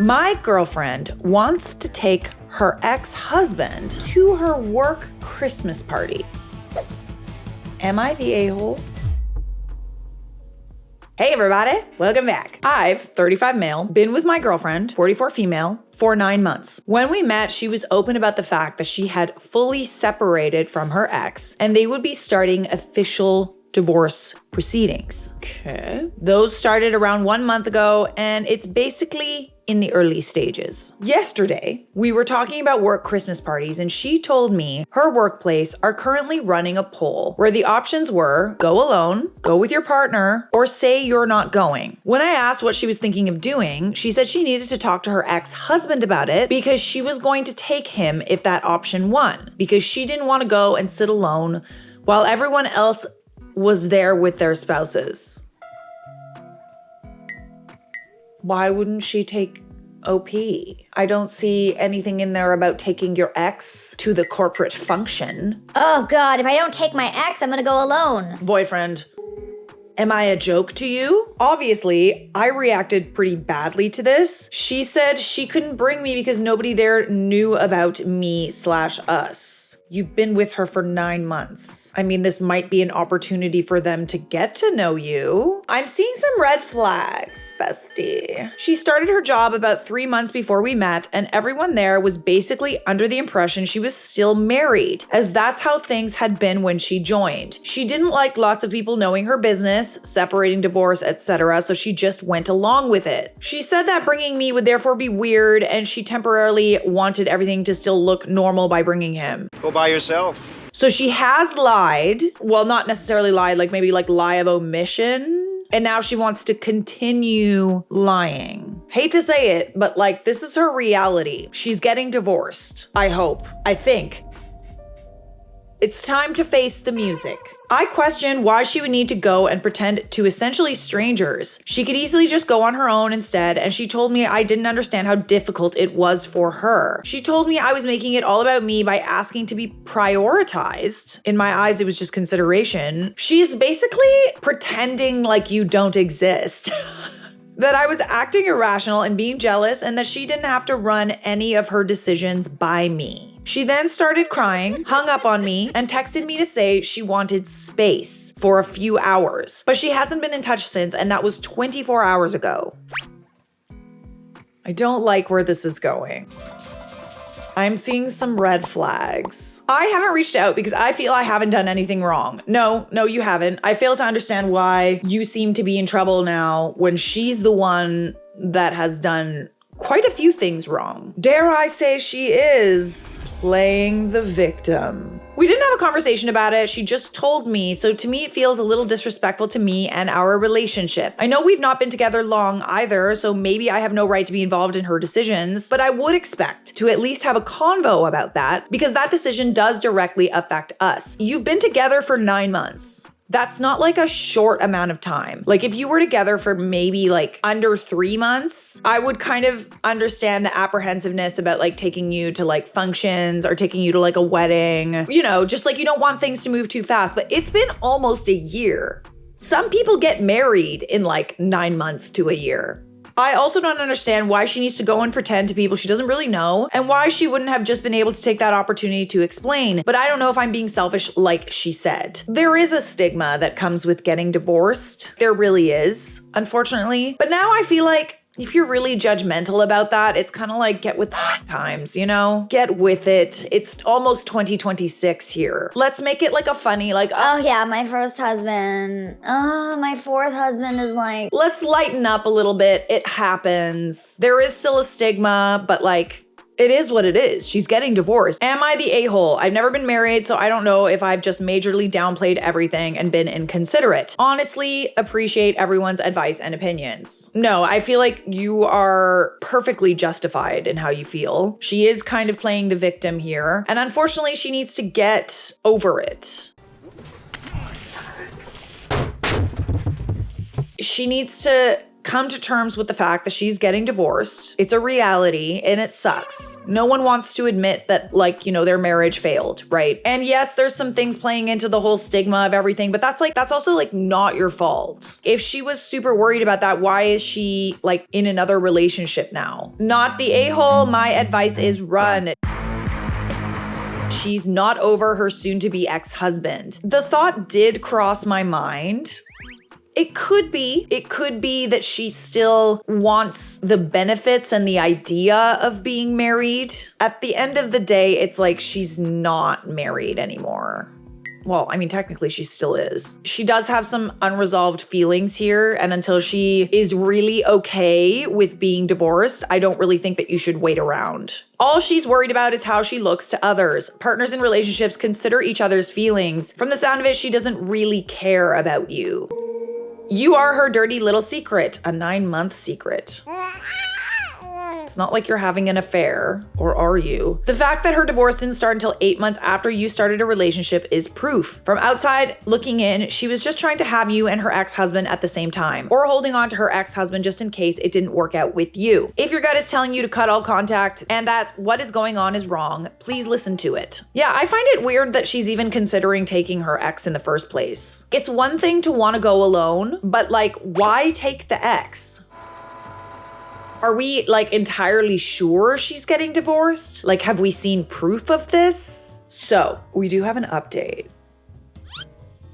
My girlfriend wants to take her ex-husband to her work Christmas party. Am I the a-hole? Hey everybody, welcome back. I've 35 male, been with my girlfriend, 44 female, for 9 months. When we met, she was open about the fact that she had fully separated from her ex and they would be starting official divorce proceedings. Okay. Those started around 1 month ago and it's basically in the early stages. Yesterday, we were talking about work Christmas parties and she told me her workplace are currently running a poll where the options were go alone, go with your partner, or say you're not going. When I asked what she was thinking of doing, she said she needed to talk to her ex-husband about it because she was going to take him if that option won, because she didn't want to go and sit alone while everyone else was there with their spouses. Why wouldn't she take OP? I don't see anything in there about taking your ex to the corporate function. Oh God, if I don't take my ex, I'm gonna go alone. Boyfriend, am I a joke to you? Obviously, I reacted pretty badly to this. She said she couldn't bring me because nobody there knew about me/us. You've been with her for 9 months. I mean, this might be an opportunity for them to get to know you. I'm seeing some red flags, bestie. She started her job about 3 months before we met, and everyone there was basically under the impression she was still married, as that's how things had been when she joined. She didn't like lots of people knowing her business, separating, divorce, etc., so she just went along with it. She said that bringing me would therefore be weird, and she temporarily wanted everything to still look normal by bringing him. Go by yourself. So she has lied. Well, not necessarily lied, like maybe like lie of omission. And now she wants to continue lying. Hate to say it, but like this is her reality. She's getting divorced. I hope. I think. It's time to face the music. I questioned why she would need to go and pretend to essentially strangers. She could easily just go on her own instead, and she told me I didn't understand how difficult it was for her. She told me I was making it all about me by asking to be prioritized. In my eyes, it was just consideration. She's basically pretending like you don't exist. That I was acting irrational and being jealous, and that she didn't have to run any of her decisions by me. She then started crying, hung up on me, and texted me to say she wanted space for a few hours. But she hasn't been in touch since, and that was 24 hours ago. I don't like where this is going. I'm seeing some red flags. I haven't reached out because I feel I haven't done anything wrong. No, you haven't. I fail to understand why you seem to be in trouble now when she's the one that has done quite a few things wrong. Dare I say she is playing the victim. We didn't have a conversation about it. She just told me. So to me, it feels a little disrespectful to me and our relationship. I know we've not been together long either, so maybe I have no right to be involved in her decisions, but I would expect to at least have a convo about that because that decision does directly affect us. You've been together for 9 months. That's not like a short amount of time. Like if you were together for maybe like under 3 months, I would kind of understand the apprehensiveness about like taking you to like functions or taking you to like a wedding, you know, just like you don't want things to move too fast, but it's been almost a year. Some people get married in like 9 months to a year. I also don't understand why she needs to go and pretend to people she doesn't really know and why she wouldn't have just been able to take that opportunity to explain. But I don't know if I'm being selfish like she said. There is a stigma that comes with getting divorced. There really is, unfortunately. But now I feel like if you're really judgmental about that, it's kind of like get with the times, you know? Get with it. It's almost 2026 here. Let's make it like a funny, like, Oh yeah, my first husband. Oh, my fourth husband is like... Let's lighten up a little bit. It happens. There is still a stigma, but like, it is what it is. She's getting divorced. Am I the a-hole? I've never been married, so I don't know if I've just majorly downplayed everything and been inconsiderate. Honestly, appreciate everyone's advice and opinions. No, I feel like you are perfectly justified in how you feel. She is kind of playing the victim here, and unfortunately, she needs to get over it. She needs to come to terms with the fact that she's getting divorced. It's a reality and it sucks. No one wants to admit that, like, you know, their marriage failed, right? And yes, there's some things playing into the whole stigma of everything, but that's also like not your fault. If she was super worried about that, why is she like in another relationship now? Not the a-hole. My advice is run. She's not over her soon-to-be ex-husband. The thought did cross my mind. It could be that she still wants the benefits and the idea of being married. At the end of the day, it's like she's not married anymore. Well, I mean, technically she still is. She does have some unresolved feelings here, and until she is really okay with being divorced, I don't really think that you should wait around. All she's worried about is how she looks to others. Partners in relationships consider each other's feelings. From the sound of it, she doesn't really care about you. You are her dirty little secret, a 9-month secret. It's not like you're having an affair, or are you? The fact that her divorce didn't start until 8 months after you started a relationship is proof. From outside looking in, she was just trying to have you and her ex-husband at the same time, or holding on to her ex-husband just in case it didn't work out with you. If your gut is telling you to cut all contact and that what is going on is wrong, please listen to it. Yeah, I find it weird that she's even considering taking her ex in the first place. It's one thing to want to go alone, but like, why take the ex? Are we like entirely sure she's getting divorced? Like, have we seen proof of this? So we do have an update.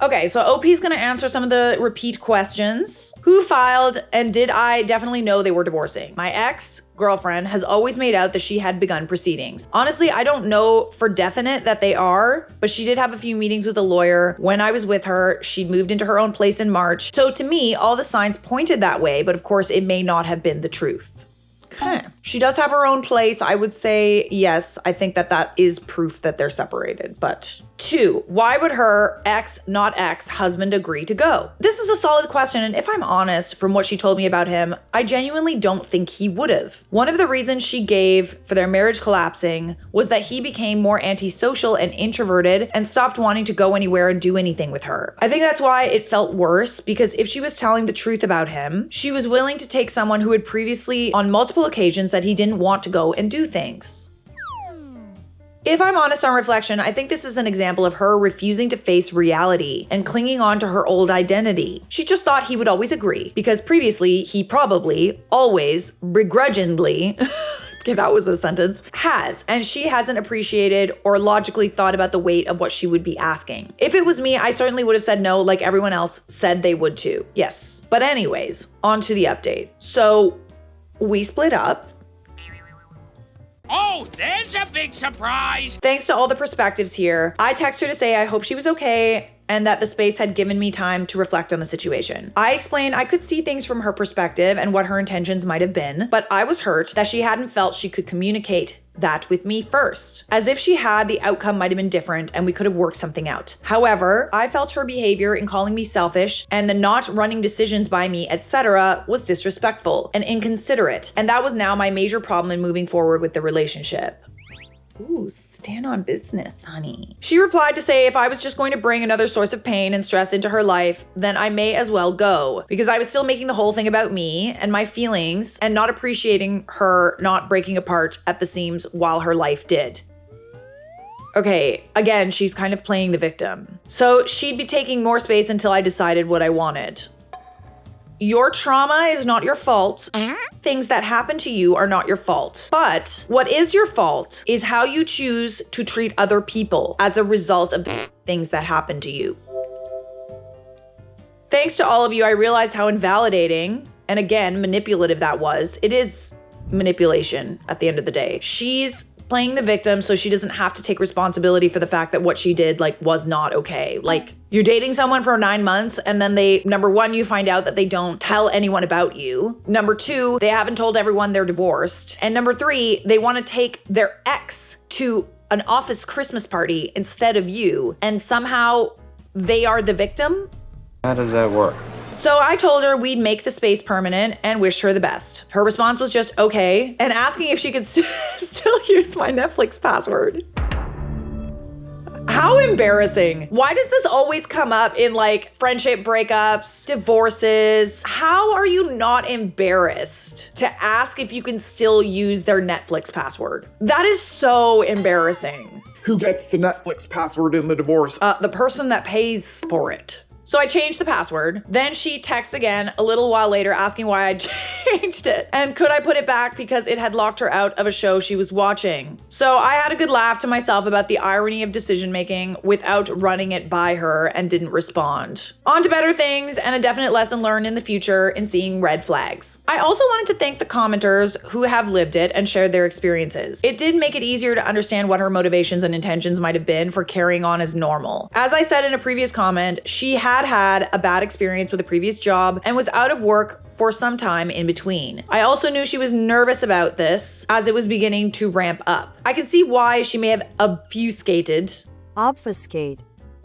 Okay, so OP's gonna answer some of the repeat questions. Who filed, and did I definitely know they were divorcing? My ex-girlfriend has always made out that she had begun proceedings. Honestly, I don't know for definite that they are, but she did have a few meetings with a lawyer. When I was with her, she'd moved into her own place in March. So to me, all the signs pointed that way, but of course it may not have been the truth. Okay. She does have her own place. I would say yes, I think that is proof that they're separated, but 2, why would her ex-husband agree to go? This is a solid question, and if I'm honest, from what she told me about him, I genuinely don't think he would have. One of the reasons she gave for their marriage collapsing was that he became more antisocial and introverted and stopped wanting to go anywhere and do anything with her. I think that's why it felt worse, because if she was telling the truth about him, she was willing to take someone who had previously, on multiple occasions, said he didn't want to go and do things. If I'm honest on reflection, I think this is an example of her refusing to face reality and clinging on to her old identity. She just thought he would always agree, because previously he probably, always, begrudgingly, okay, that was a sentence, has, and she hasn't appreciated or logically thought about the weight of what she would be asking. If it was me, I certainly would have said no, like everyone else said they would too. Yes. But anyways, on to the update. So we split up. Oh, there's a big surprise! Thanks to all the perspectives here, I text her to say I hope she was okay and that the space had given me time to reflect on the situation. I explained I could see things from her perspective and what her intentions might have been, but I was hurt that she hadn't felt she could communicate that with me first. As if she had, the outcome might have been different and we could have worked something out. However, I felt her behavior in calling me selfish and the not running decisions by me, etc., was disrespectful and inconsiderate, and that was now my major problem in moving forward with the relationship. Ooh, stand on business, honey. She replied to say if I was just going to bring another source of pain and stress into her life, then I may as well go, because I was still making the whole thing about me and my feelings and not appreciating her not breaking apart at the seams while her life did. Okay, again, she's kind of playing the victim. So she'd be taking more space until I decided what I wanted. Your trauma is not your fault. Things that happen to you are not your fault. But what is your fault is how you choose to treat other people as a result of the things that happen to you. Thanks to all of you, I realized how invalidating and again, manipulative that was. It is manipulation at the end of the day. She's playing the victim so she doesn't have to take responsibility for the fact that what she did was not okay. You're dating someone for 9 months and then number 1, you find out that they don't tell anyone about you. Number 2, they haven't told everyone they're divorced. And number 3, they want to take their ex to an office Christmas party instead of you, and somehow they are the victim? How does that work? So I told her we'd make the space permanent and wished her the best. Her response was just okay, and asking if she could still use my Netflix password. How embarrassing. Why does this always come up in like friendship breakups, divorces? How are you not embarrassed to ask if you can still use their Netflix password? That is so embarrassing. Who gets the Netflix password in the divorce? The person that pays for it. So I changed the password. Then she texts again a little while later asking why I changed it. And could I put it back because it had locked her out of a show she was watching. So I had a good laugh to myself about the irony of decision making without running it by her and didn't respond. On to better things and a definite lesson learned in the future in seeing red flags. I also wanted to thank the commenters who have lived it and shared their experiences. It did make it easier to understand what her motivations and intentions might have been for carrying on as normal. As I said in a previous comment, she had a bad experience with a previous job and was out of work for some time in between. I also knew she was nervous about this as it was beginning to ramp up. I can see why she may have obfuscated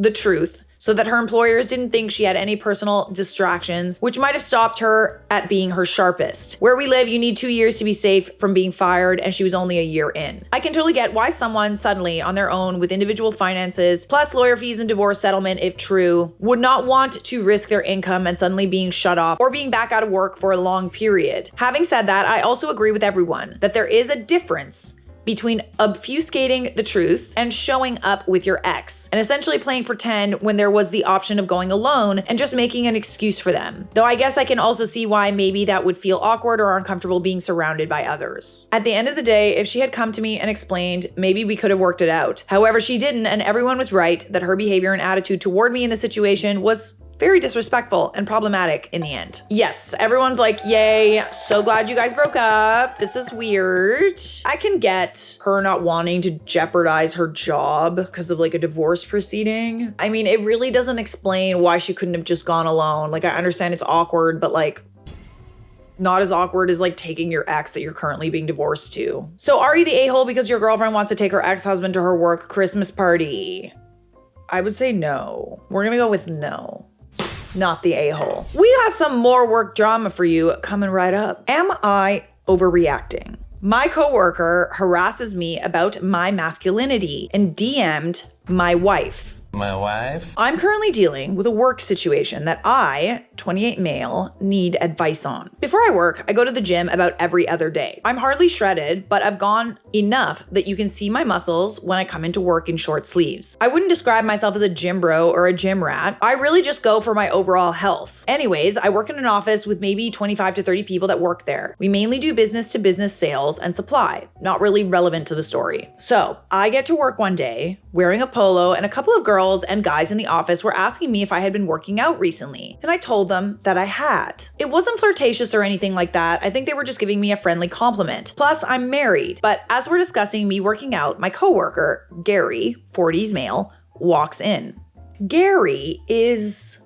the truth so that her employers didn't think she had any personal distractions, which might have stopped her at being her sharpest. Where we live, you need 2 years to be safe from being fired, and she was only a year in. I can totally get why someone suddenly on their own with individual finances, plus lawyer fees and divorce settlement if true, would not want to risk their income and suddenly being shut off or being back out of work for a long period. Having said that, I also agree with everyone that there is a difference between obfuscating the truth and showing up with your ex, and essentially playing pretend when there was the option of going alone and just making an excuse for them. Though I guess I can also see why maybe that would feel awkward or uncomfortable being surrounded by others. At the end of the day, if she had come to me and explained, maybe we could have worked it out. However, she didn't, and everyone was right that her behavior and attitude toward me in the situation was very disrespectful and problematic in the end. Yes, everyone's like, yay, so glad you guys broke up. This is weird. I can get her not wanting to jeopardize her job because of like a divorce proceeding. I mean, it really doesn't explain why she couldn't have just gone alone. Like, I understand it's awkward, but like, not as awkward as like taking your ex that you're currently being divorced to. So are you the a-hole because your girlfriend wants to take her ex-husband to her work Christmas party? I would say no. We're gonna go with no. Not the a-hole. We got some more work drama for you coming right up. Am I overreacting? My coworker harasses me about my masculinity and DM'd my wife. My wife? I'm currently dealing with a work situation that I, 28 male, need advice on. Before I work, I go to the gym about every other day. I'm hardly shredded, but I've gone enough that you can see my muscles when I come into work in short sleeves. I wouldn't describe myself as a gym bro or a gym rat. I really just go for my overall health. Anyways, I work in an office with maybe 25 to 30 people that work there. We mainly do business to business sales and supply, not really relevant to the story. So I get to work one day wearing a polo, and a couple of girls and guys in the office were asking me if I had been working out recently, and I told them that I had. It wasn't flirtatious or anything like that. I think they were just giving me a friendly compliment. Plus, I'm married. But as we're discussing me working out, my coworker, Gary, 40s male, walks in. Gary is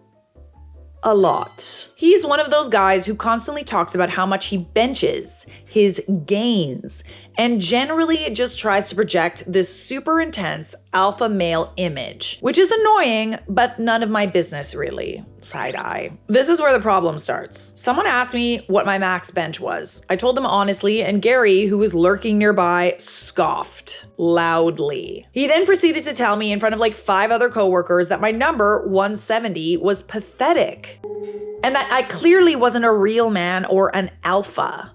a lot. He's one of those guys who constantly talks about how much he benches, his gains, and generally just tries to project this super intense alpha male image, which is annoying, but none of my business really. Side eye. This is where the problem starts. Someone asked me what my max bench was. I told them honestly, and Gary, who was lurking nearby, scoffed loudly. He then proceeded to tell me in front of like 5 other coworkers that my number, 170, was pathetic, and that I clearly wasn't a real man or an alpha.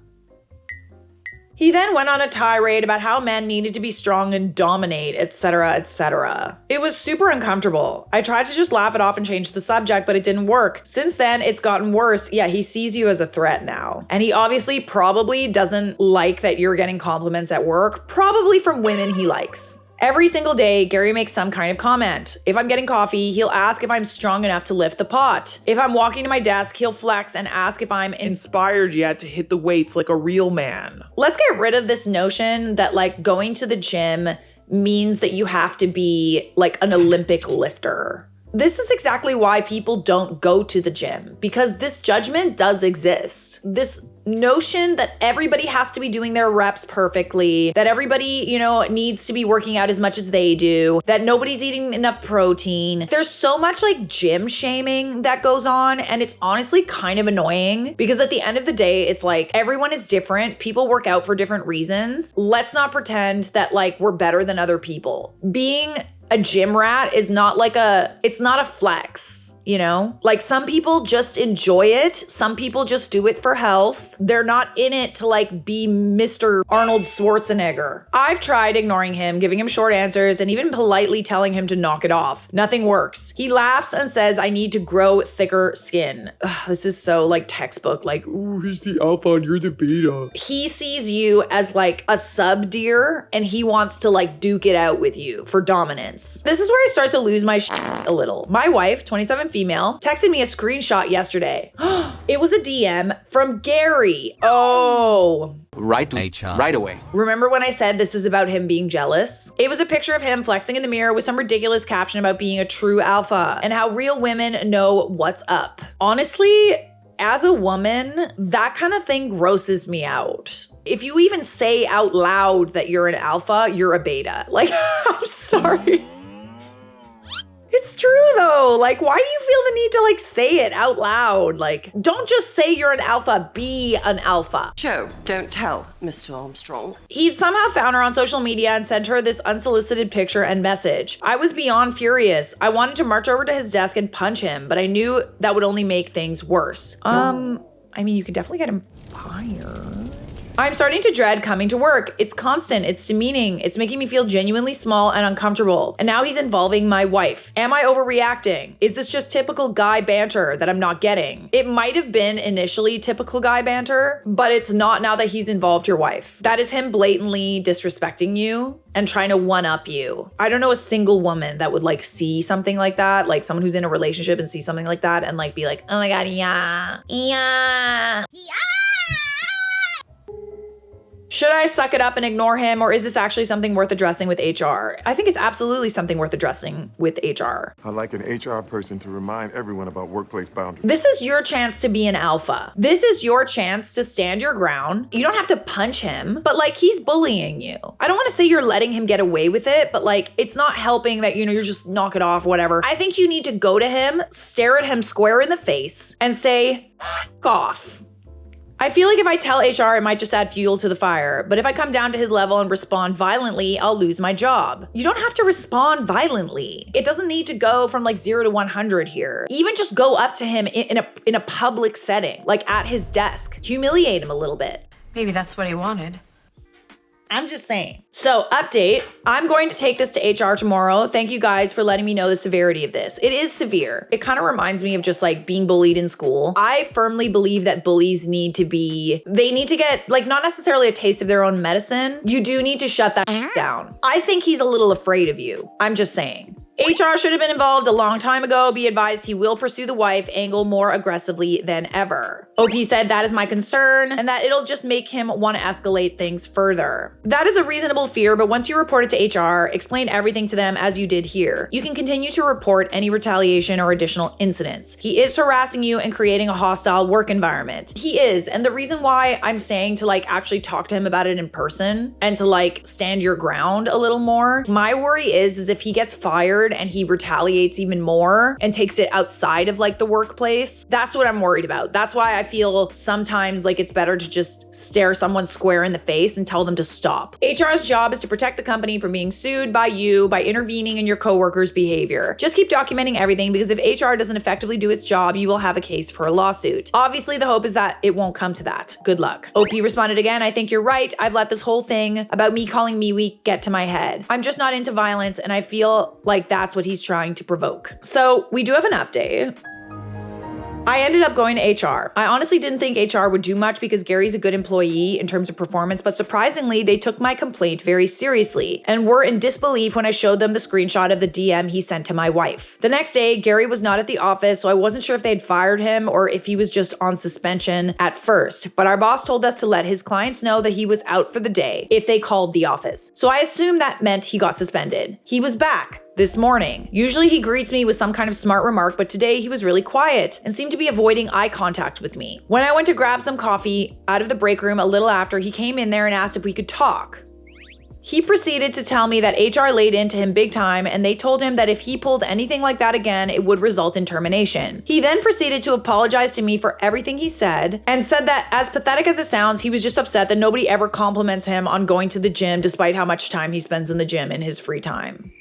He then went on a tirade about how men needed to be strong and dominate, etc., etc. It was super uncomfortable. I tried to just laugh it off and change the subject, but it didn't work. Since then, it's gotten worse. Yeah, he sees you as a threat now. And he obviously probably doesn't like that you're getting compliments at work, probably from women he likes. Every single day, Gary makes some kind of comment. If I'm getting coffee, he'll ask if I'm strong enough to lift the pot. If I'm walking to my desk, he'll flex and ask if I'm Inspired yet to hit the weights like a real man. Let's get rid of this notion that like going to the gym means that you have to be like an Olympic lifter. This is exactly why people don't go to the gym, because this judgment does exist. This notion that everybody has to be doing their reps perfectly, that everybody, needs to be working out as much as they do, that nobody's eating enough protein. There's so much like gym shaming that goes on, and it's honestly kind of annoying because at the end of the day, it's like everyone is different. People work out for different reasons. Let's not pretend that like we're better than other people. Being a gym rat is not like it's not a flex, you know? Like some people just enjoy it. Some people just do it for health. They're not in it to like be Mr. Arnold Schwarzenegger. I've tried ignoring him, giving him short answers, and even politely telling him to knock it off. Nothing works. He laughs and says I need to grow thicker skin. Ugh, this is so like textbook, like, Ooh, he's the alpha and you're the beta. he sees you as like a sub deer and he wants to like duke it out with you for dominance. This is where I start to lose my shit a little. My wife, 27 female, texted me a screenshot yesterday. It was a DM from Gary. Oh. Right away. Remember when I said this is about him being jealous? It was a picture of him flexing in the mirror with some ridiculous caption about being a true alpha and how real women know what's up. Honestly, as a woman, that kind of thing grosses me out. If you even say out loud that you're an alpha, you're a beta. Like, I'm sorry. It's true though. Like, why do you feel the need to like say it out loud? Like, don't just say you're an alpha, be an alpha. Show, don't tell, Mr. Armstrong. He'd somehow found her on social media and sent her this unsolicited picture and message. I was beyond furious. I wanted to march over to his desk and punch him, but I knew that would only make things worse. I mean, you could definitely get him fired. I'm starting to dread coming to work. It's constant, it's demeaning, it's making me feel genuinely small and uncomfortable. And now he's involving my wife. Am I overreacting? Is this just typical guy banter that I'm not getting? It might have been initially typical guy banter, but it's not now that he's involved your wife. That is him blatantly disrespecting you and trying to one-up you. I don't know a single woman that would like see something like that, like someone who's in a relationship and see something like that and like be like, oh my God, yeah. Should I suck it up and ignore him, or is this actually something worth addressing with HR? I think it's absolutely something worth addressing with HR. I'd like an HR person to remind everyone about workplace boundaries. This is your chance to be an alpha. This is your chance to stand your ground. You don't have to punch him, but like he's bullying you. I don't want to say you're letting him get away with it, but like it's not helping that, you know, you're just knock it off, whatever. I think you need to go to him, stare at him square in the face, and say, F off. I feel like if I tell HR, it might just add fuel to the fire. But if I come down to his level and respond violently, I'll lose my job. You don't have to respond violently. It doesn't need to go from like 0 to 100 here. Even just go up to him in a public setting, like at his desk. Humiliate him a little bit. Maybe that's what he wanted. I'm just saying. So, update. I'm going to take this to HR tomorrow. Thank you guys for letting me know the severity of this. It is severe. It kind of reminds me of just like being bullied in school. I firmly believe that bullies need to get like not necessarily a taste of their own medicine. You do need to shut that down. I think he's a little afraid of you. I'm just saying. HR should have been involved a long time ago. Be advised he will pursue the wife angle more aggressively than ever. OP said that is my concern and that it'll just make him want to escalate things further. That is a reasonable fear, but once you report it to HR, explain everything to them as you did here. You can continue to report any retaliation or additional incidents. He is harassing you and creating a hostile work environment. He is, and the reason why I'm saying to like actually talk to him about it in person and to like stand your ground a little more, my worry is if he gets fired and he retaliates even more and takes it outside of like the workplace. That's what I'm worried about. That's why I feel sometimes like it's better to just stare someone square in the face and tell them to stop. HR's job is to protect the company from being sued by you by intervening in your coworkers' behavior. Just keep documenting everything because if HR doesn't effectively do its job, you will have a case for a lawsuit. Obviously, the hope is that it won't come to that. Good luck. OP responded again, I think you're right. I've let this whole thing about me calling me weak get to my head. I'm just not into violence and I feel like that's what he's trying to provoke. So we do have an update. I ended up going to HR. I honestly didn't think HR would do much because Gary's a good employee in terms of performance, but surprisingly, they took my complaint very seriously and were in disbelief when I showed them the screenshot of the DM he sent to my wife. The next day, Gary was not at the office, so I wasn't sure if they'd fired him or if he was just on suspension at first, but our boss told us to let his clients know that he was out for the day if they called the office. So I assumed that meant he got suspended. He was back this morning. Usually he greets me with some kind of smart remark, but today he was really quiet and seemed to be avoiding eye contact with me. When I went to grab some coffee out of the break room a little after, he came in there and asked if we could talk. He proceeded to tell me that HR laid into him big time and they told him that if he pulled anything like that again, it would result in termination. He then proceeded to apologize to me for everything he said and said that as pathetic as it sounds, he was just upset that nobody ever compliments him on going to the gym despite how much time he spends in the gym in his free time.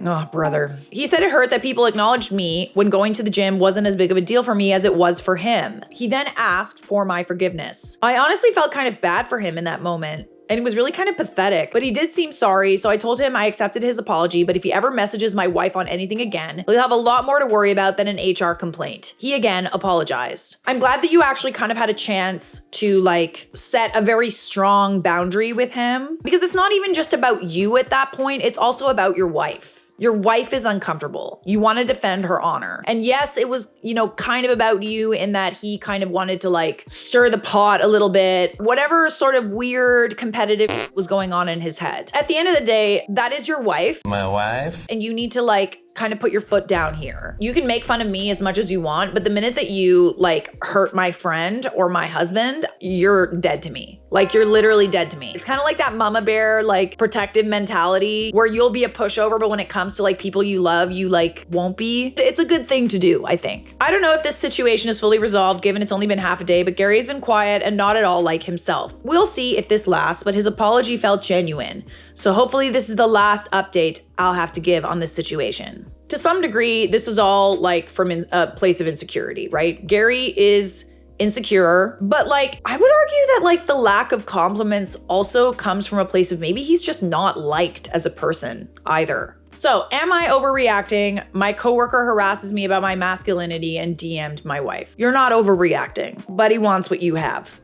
Oh, brother. He said it hurt that people acknowledged me when going to the gym wasn't as big of a deal for me as it was for him. He then asked for my forgiveness. I honestly felt kind of bad for him in that moment. And it was really kind of pathetic, but he did seem sorry. So I told him I accepted his apology, but if he ever messages my wife on anything again, he'll have a lot more to worry about than an HR complaint. He again apologized. I'm glad that you actually kind of had a chance to like set a very strong boundary with him, because it's not even just about you at that point. It's also about your wife. Your wife is uncomfortable. You want to defend her honor. And yes, it was, kind of about you in that he kind of wanted to like stir the pot a little bit, whatever sort of weird competitive was going on in his head. At the end of the day, that is your wife. My wife. And you need to like kind of put your foot down here. You can make fun of me as much as you want, but the minute that you like hurt my friend or my husband, you're dead to me. Like you're literally dead to me. It's kind of like that mama bear, like protective mentality where you'll be a pushover, but when it comes to like people you love, you like won't be. It's a good thing to do, I think. I don't know if this situation is fully resolved given it's only been half a day, but Gary has been quiet and not at all like himself. We'll see if this lasts, but his apology felt genuine. So hopefully this is the last update I'll have to give on this situation. To some degree, this is all like from a place of insecurity, right? Gary is insecure, but like I would argue that like the lack of compliments also comes from a place of maybe he's just not liked as a person either. So am I overreacting? My coworker harasses me about my masculinity and DM'd my wife. You're not overreacting, but he wants what you have.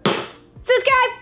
Sis guy!